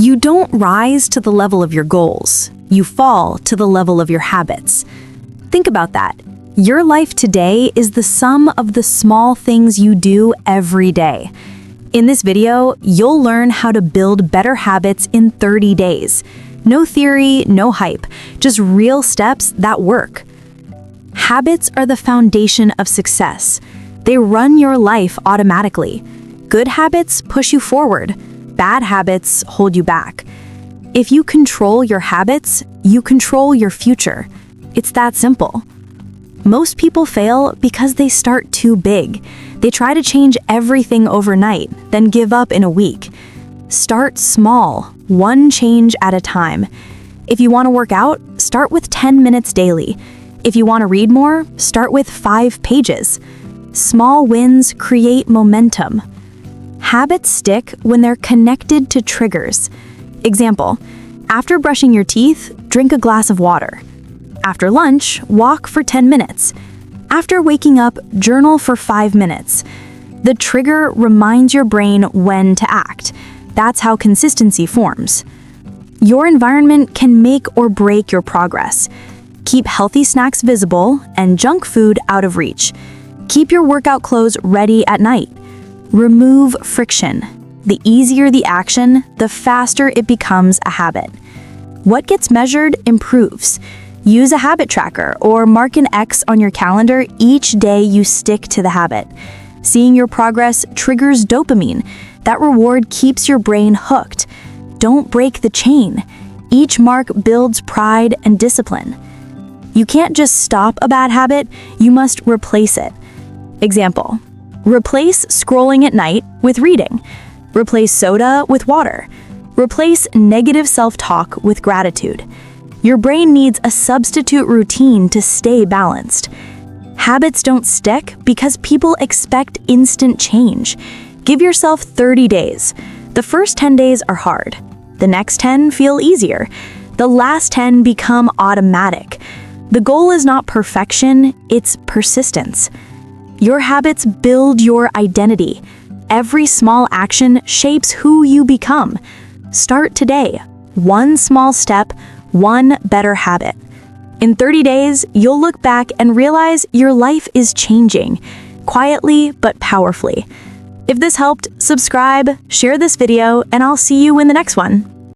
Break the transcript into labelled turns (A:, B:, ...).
A: You don't rise to the level of your goals. You fall to the level of your habits. Think about that. Your life today is the sum of the small things you do every day. In this video, you'll learn how to build better habits in 30 days. No theory, no hype, just real steps that work. Habits are the foundation of success. They run your life automatically. Good habits push you forward. Bad habits hold you back. If you control your habits, you control your future. It's that simple. Most people fail because they start too big. They try to change everything overnight, then give up in a week. Start small, one change at a time. If you want to work out, start with 10 minutes daily. If you want to read more, start with 5 pages. Small wins create momentum. Habits stick when they're connected to triggers. Example, after brushing your teeth, drink a glass of water. After lunch, walk for 10 minutes. After waking up, journal for 5 minutes. The trigger reminds your brain when to act. That's how consistency forms. Your environment can make or break your progress. Keep healthy snacks visible and junk food out of reach. Keep your workout clothes ready at night. Remove friction. The easier the action, the faster it becomes a habit. What gets measured improves. Use a habit tracker or mark an X on your calendar each day you stick to the habit. Seeing your progress triggers dopamine. That reward keeps your brain hooked. Don't break the chain. Each mark builds pride and discipline. You can't just stop a bad habit, you must replace it. Example, replace scrolling at night with reading. Replace soda with water. Replace negative self-talk with gratitude. Your brain needs a substitute routine to stay balanced. Habits don't stick because people expect instant change. Give yourself 30 days. The first 10 days are hard. The next 10 feel easier. The last 10 become automatic. The goal is not perfection, it's persistence. Your habits build your identity. Every small action shapes who you become. Start today. One small step, one better habit. In 30 days, you'll look back and realize your life is changing, quietly but powerfully. If this helped, subscribe, share this video, and I'll see you in the next one.